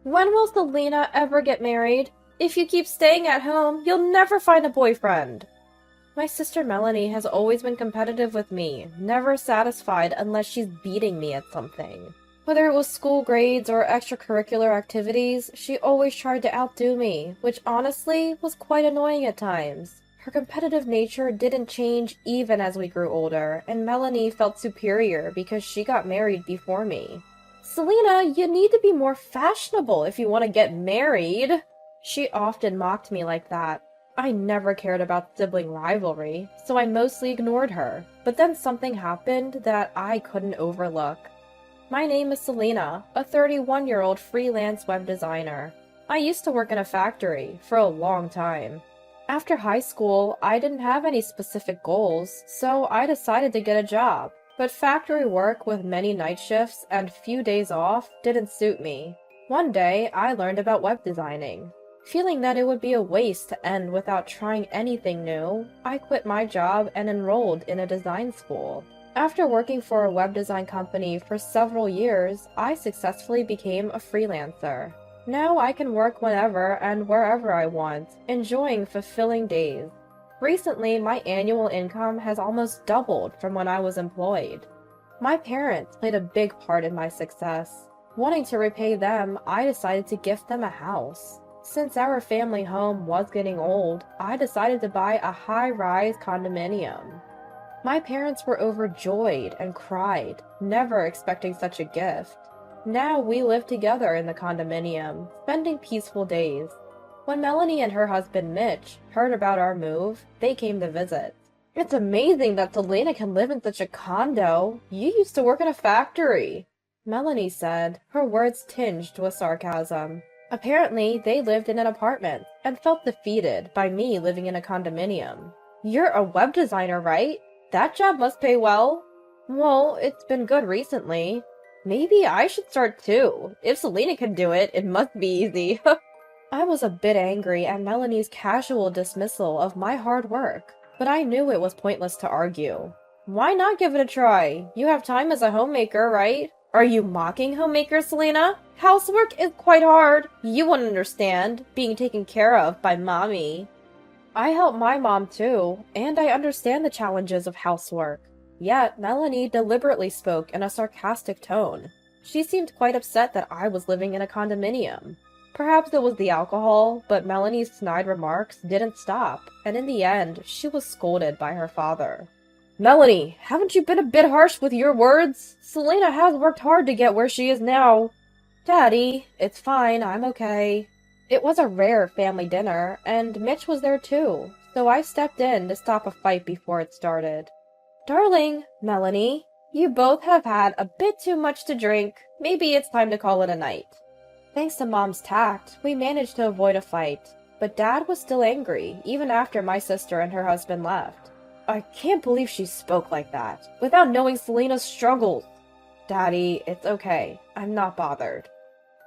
When will Selena ever get married? If you keep staying at home, you'll never find a boyfriend. My sister Melanie has always been competitive with me, never satisfied unless she's beating me at something. Whether it was school grades or extracurricular activities, she always tried to outdo me, which honestly was quite annoying at times. Her competitive nature didn't change even as we grew older, and Melanie felt superior because she got married before me. Selena, you need to be more fashionable if you want to get married. She often mocked me like that. I never cared about sibling rivalry, so I mostly ignored her. But then something happened that I couldn't overlook. My name is Selena, a 31-year-old freelance web designer. I used to work in a factory for a long time. After high school, I didn't have any specific goals, so I decided to get a job. But factory work with many night shifts and few days off didn't suit me. One day, I learned about web designing. Feeling that it would be a waste to end without trying anything new, I quit my job and enrolled in a design school. After working for a web design company for several years, I successfully became a freelancer. Now I can work whenever and wherever I want, enjoying fulfilling days. Recently, my annual income has almost doubled from when I was employed. My parents played a big part in my success. Wanting to repay them, I decided to gift them a house. Since our family home was getting old, I decided to buy a high-rise condominium. My parents were overjoyed and cried, never expecting such a gift. Now we live together in the condominium, spending peaceful days. When Melanie and her husband Mitch heard about our move, they came to visit. It's amazing that Selena can live in such a condo. You used to work in a factory, Melanie said, her words tinged with sarcasm. Apparently, they lived in an apartment and felt defeated by me living in a condominium. You're a web designer, right? That job must pay well. Well, it's been good recently. Maybe I should start too. If Selena can do it, it must be easy. I was a bit angry at Melanie's casual dismissal of my hard work, but I knew it was pointless to argue. Why not give it a try? You have time as a homemaker, right? Are you mocking homemakers, Selena? Housework is quite hard. You wouldn't understand, being taken care of by mommy. I help my mom too, and I understand the challenges of housework. Yet, Melanie deliberately spoke in a sarcastic tone. She seemed quite upset that I was living in a condominium. Perhaps it was the alcohol, but Melanie's snide remarks didn't stop, and in the end, she was scolded by her father. Melanie, haven't you been a bit harsh with your words? Selena has worked hard to get where she is now. Daddy, it's fine, I'm okay. It was a rare family dinner, and Mitch was there too, so I stepped in to stop a fight before it started. Darling, Melanie, you both have had a bit too much to drink. Maybe it's time to call it a night. Thanks to Mom's tact, we managed to avoid a fight, but Dad was still angry, even after my sister and her husband left. I can't believe she spoke like that, without knowing Selena's struggles. Daddy, it's okay. I'm not bothered.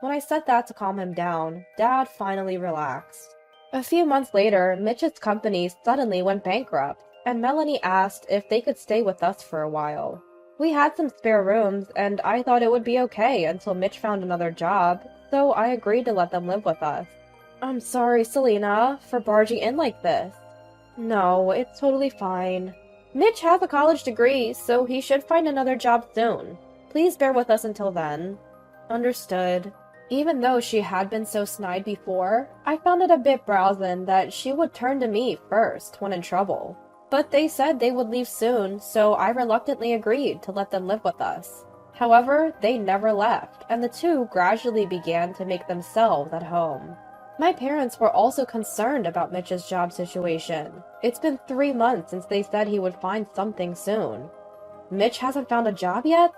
When I said that to calm him down, Dad finally relaxed. A few months later, Mitch's company suddenly went bankrupt, and Melanie asked if they could stay with us for a while. We had some spare rooms, and I thought it would be okay until Mitch found another job, so I agreed to let them live with us. I'm sorry, Selena, for barging in like this. No, it's totally fine. Mitch has a college degree, so he should find another job soon. Please bear with us until then. Understood. Even though she had been so snide before, I found it a bit brazen that she would turn to me first when in trouble. But they said they would leave soon, so I reluctantly agreed to let them live with us. However, they never left, and the two gradually began to make themselves at home. My parents were also concerned about Mitch's job situation. It's been 3 months since they said he would find something soon. Mitch hasn't found a job yet?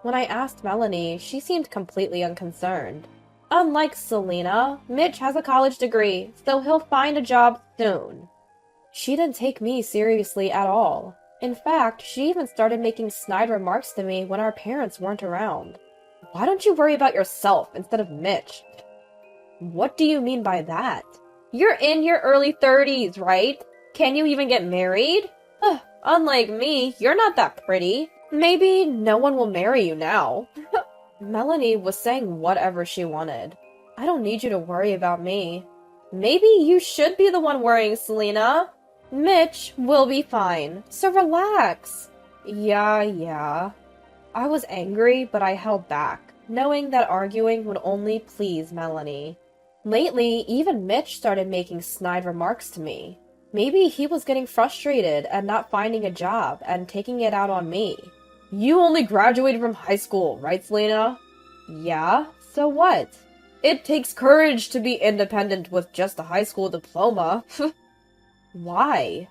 When I asked Melanie, she seemed completely unconcerned. Unlike Selena, Mitch has a college degree, so he'll find a job soon. She didn't take me seriously at all. In fact, she even started making snide remarks to me when our parents weren't around. Why don't you worry about yourself instead of Mitch? What do you mean by that? You're in your early 30s, right? Can you even get married? Unlike me, you're not that pretty. Maybe no one will marry you now. Melanie was saying whatever she wanted. I don't need you to worry about me. Maybe you should be the one worrying, Selena. Mitch will be fine, so relax. Yeah. I was angry, but I held back, knowing that arguing would only please Melanie. Lately, even Mitch started making snide remarks to me. Maybe he was getting frustrated and not finding a job and taking it out on me. You only graduated from high school, right, Selena? Yeah, so what? It takes courage to be independent with just a high school diploma. Why?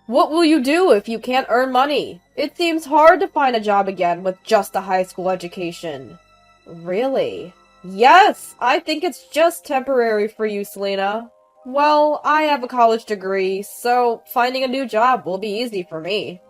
What will you do if you can't earn money? It seems hard to find a job again with just a high school education. Really? Yes, I think it's just temporary for you, Selena. Well, I have a college degree, so finding a new job will be easy for me.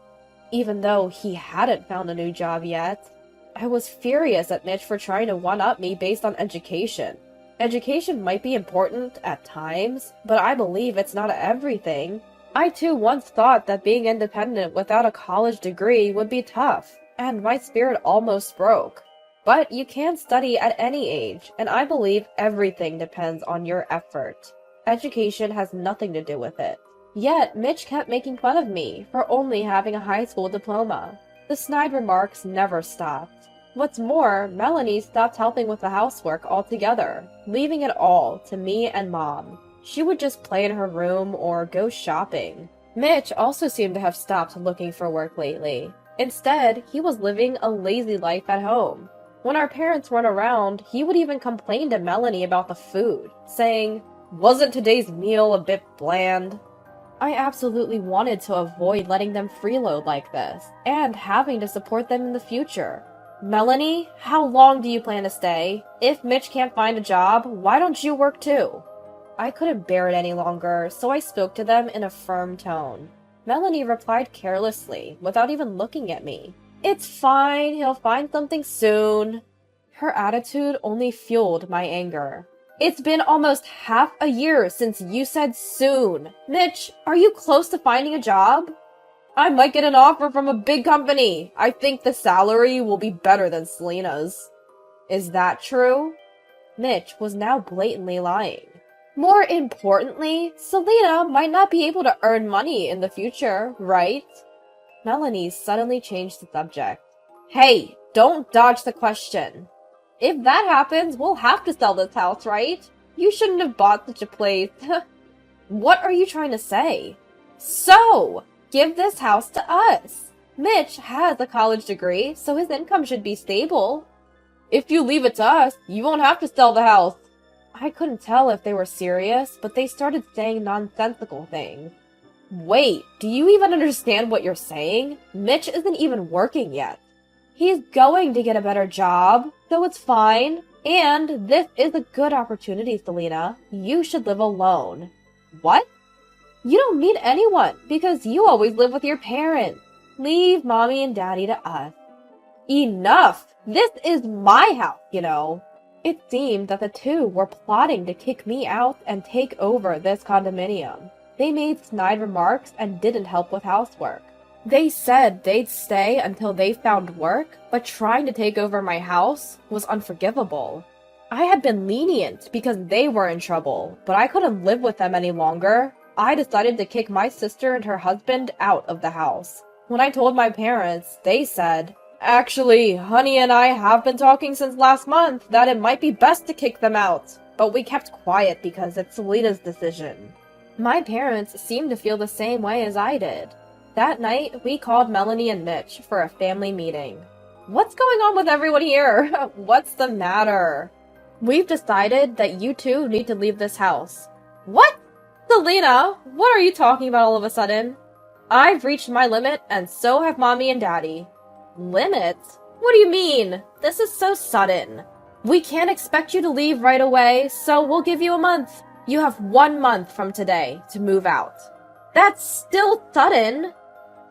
Even though he hadn't found a new job yet. I was furious at Mitch for trying to one-up me based on education. Education might be important at times, but I believe it's not everything. I too once thought that being independent without a college degree would be tough, and my spirit almost broke. But you can study at any age, and I believe everything depends on your effort. Education has nothing to do with it. Yet, Mitch kept making fun of me for only having a high school diploma. The snide remarks never stopped. What's more, Melanie stopped helping with the housework altogether, leaving it all to me and Mom. She would just play in her room or go shopping. Mitch also seemed to have stopped looking for work lately. Instead, he was living a lazy life at home. When our parents weren't around, he would even complain to Melanie about the food, saying, "Wasn't today's meal a bit bland?" I absolutely wanted to avoid letting them freeload like this, and having to support them in the future. Melanie, how long do you plan to stay? If Mitch can't find a job, why don't you work too? I couldn't bear it any longer, so I spoke to them in a firm tone. Melanie replied carelessly, without even looking at me. It's fine, he'll find something soon. Her attitude only fueled my anger. It's been almost half a year since you said soon. Mitch, are you close to finding a job? I might get an offer from a big company. I think the salary will be better than Selena's. Is that true? Mitch was now blatantly lying. More importantly, Selena might not be able to earn money in the future, right? Melanie suddenly changed the subject. Hey, don't dodge the question. If that happens, we'll have to sell this house, right? You shouldn't have bought such a place. What are you trying to say? So, give this house to us. Mitch has a college degree, so his income should be stable. If you leave it to us, you won't have to sell the house. I couldn't tell if they were serious, but they started saying nonsensical things. Wait, do you even understand what you're saying? Mitch isn't even working yet. He's going to get a better job, so it's fine. And this is a good opportunity, Selena. You should live alone. What? You don't need anyone, because you always live with your parents. Leave Mommy and Daddy to us. Enough! This is my house, you know. It seemed that the two were plotting to kick me out and take over this condominium. They made snide remarks and didn't help with housework. They said they'd stay until they found work, but trying to take over my house was unforgivable. I had been lenient because they were in trouble, but I couldn't live with them any longer. I decided to kick my sister and her husband out of the house. When I told my parents, they said, "Actually, Honey and I have been talking since last month that it might be best to kick them out, but we kept quiet because it's Selena's decision." My parents seemed to feel the same way as I did. That night, we called Melanie and Mitch for a family meeting. What's going on with everyone here? What's the matter? We've decided that you two need to leave this house. What? Selena, what are you talking about all of a sudden? I've reached my limit, and so have Mommy and Daddy. Limit? What do you mean? This is so sudden. We can't expect you to leave right away, so we'll give you a month. You have 1 month from today to move out. That's still sudden.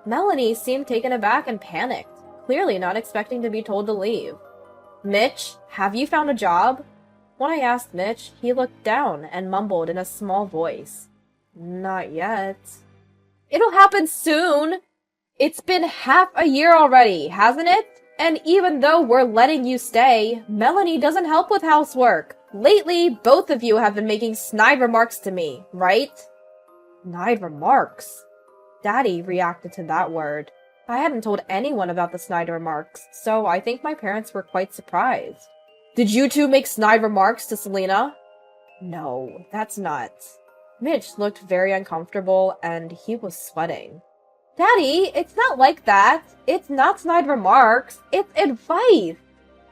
Melanie seemed taken aback and panicked, clearly not expecting to be told to leave. Mitch, have you found a job? When I asked Mitch, he looked down and mumbled in a small voice. Not yet. It'll happen soon. It's been half a year already, hasn't it? And even though we're letting you stay, Melanie doesn't help with housework. Lately, both of you have been making snide remarks to me, right? Snide remarks? Daddy reacted to that word. I hadn't told anyone about the snide remarks, so I think my parents were quite surprised. Did you two make snide remarks to Selena? No, that's nuts. Mitch looked very uncomfortable, and he was sweating. Daddy, it's not like that. It's not snide remarks. It's advice.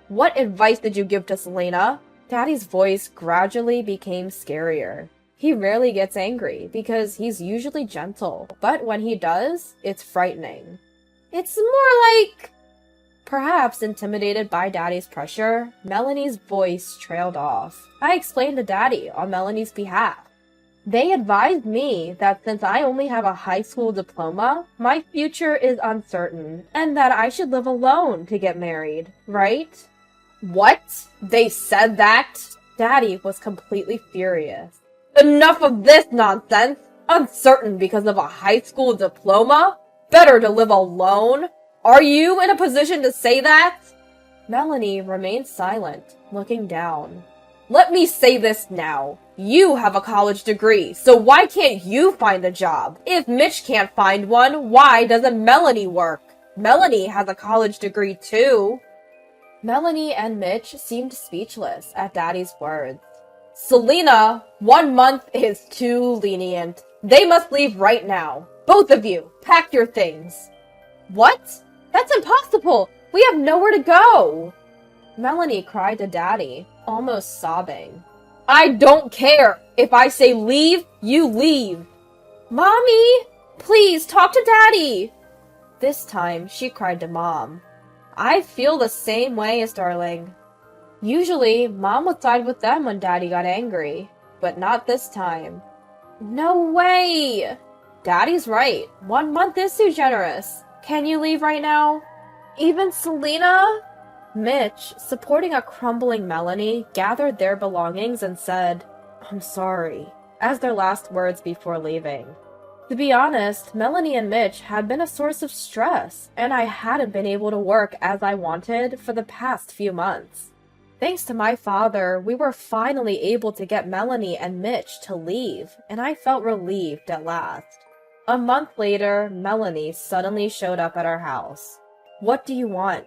What advice did you give to Selena? Daddy's voice gradually became scarier. He rarely gets angry because he's usually gentle, but when he does, it's frightening. It's more like... Perhaps intimidated by Daddy's pressure, Melanie's voice trailed off. I explained to Daddy on Melanie's behalf. They advised me that since I only have a high school diploma, my future is uncertain, and that I should live alone to get married, right? What? They said that? Daddy was completely furious. Enough of this nonsense! Uncertain because of a high school diploma? Better to live alone? Are you in a position to say that? Melanie remained silent, looking down. Let me say this now. You have a college degree, so why can't you find a job? If Mitch can't find one, why doesn't Melanie work? Melanie has a college degree too. Melanie and Mitch seemed speechless at Daddy's words. Selena, 1 month is too lenient. They must leave right now. Both of you, pack your things. What? That's impossible! We have nowhere to go! Melanie cried to Daddy, almost sobbing. I don't care! If I say leave, you leave! Mommy! Please, talk to Daddy! This time, she cried to Mom. I feel the same way as Darling. Usually, Mom would side with them when Daddy got angry, but not this time. No way! Daddy's right. 1 month is too generous. Can you leave right now? Even Selena? Mitch, supporting a crumbling Melanie, gathered their belongings and said, I'm sorry, as their last words before leaving. To be honest, Melanie and Mitch had been a source of stress, and I hadn't been able to work as I wanted for the past few months. Thanks to my father, we were finally able to get Melanie and Mitch to leave, and I felt relieved at last. A month later, Melanie suddenly showed up at our house. What do you want?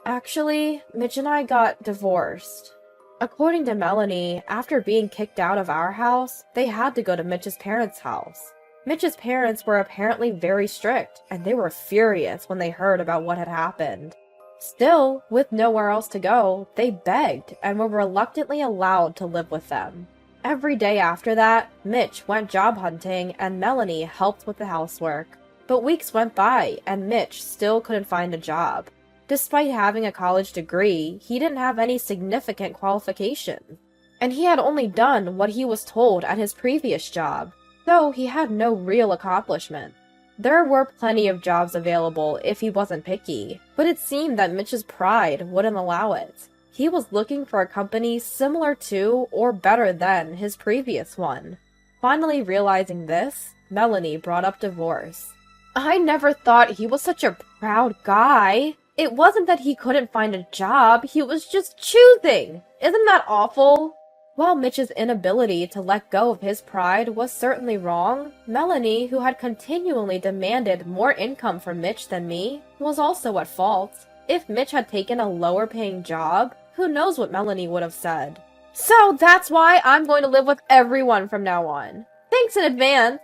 Actually, Mitch and I got divorced. According to Melanie, after being kicked out of our house, they had to go to Mitch's parents' house. Mitch's parents were apparently very strict, and they were furious when they heard about what had happened. Still, with nowhere else to go, they begged and were reluctantly allowed to live with them. Every day after that, Mitch went job hunting and Melanie helped with the housework. But weeks went by and Mitch still couldn't find a job. Despite having a college degree, he didn't have any significant qualifications. And he had only done what he was told at his previous job, so he had no real accomplishment. There were plenty of jobs available if he wasn't picky, but it seemed that Mitch's pride wouldn't allow it. He was looking for a company similar to or better than his previous one. Finally realizing this, Melanie brought up divorce. I never thought he was such a proud guy. It wasn't that he couldn't find a job, he was just choosing. Isn't that awful? While Mitch's inability to let go of his pride was certainly wrong, Melanie, who had continually demanded more income from Mitch than me, was also at fault. If Mitch had taken a lower-paying job, who knows what Melanie would have said. So that's why I'm going to live with everyone from now on. Thanks in advance.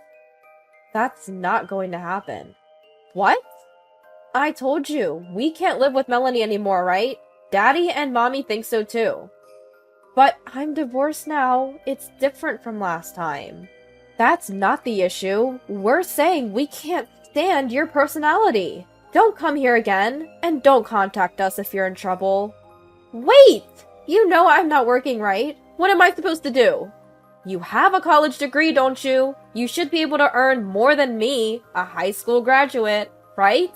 That's not going to happen. What? I told you, we can't live with Melanie anymore, right? Daddy and Mommy think so too. But I'm divorced now. It's different from last time. That's not the issue. We're saying we can't stand your personality. Don't come here again, and don't contact us if you're in trouble. Wait! You know I'm not working, right? What am I supposed to do? You have a college degree, don't you? You should be able to earn more than me, a high school graduate, right?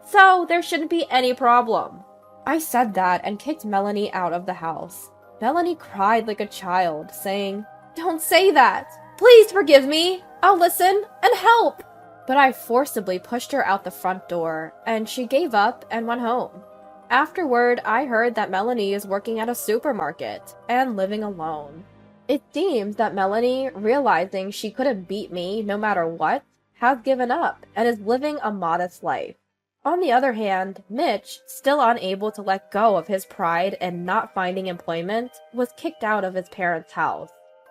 So there shouldn't be any problem. I said that and kicked Melanie out of the house. Melanie cried like a child, saying, Don't say that! Please forgive me! I'll listen and help! But I forcibly pushed her out the front door, and she gave up and went home. Afterward, I heard that Melanie is working at a supermarket and living alone. It seems that Melanie, realizing she couldn't beat me no matter what, has given up and is living a modest life. On the other hand, Mitch, still unable to let go of his pride and not finding employment, was kicked out of his parents' house.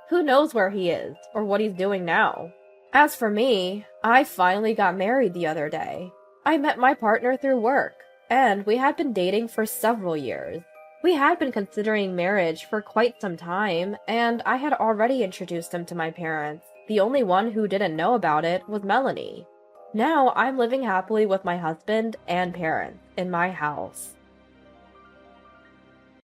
Who knows where he is or what he's doing now? As for me, I finally got married the other day. I met my partner through work, and we had been dating for several years. We had been considering marriage for quite some time, and I had already introduced him to my parents. The only one who didn't know about it was Melanie. Now I'm living happily with my husband and parents in my house.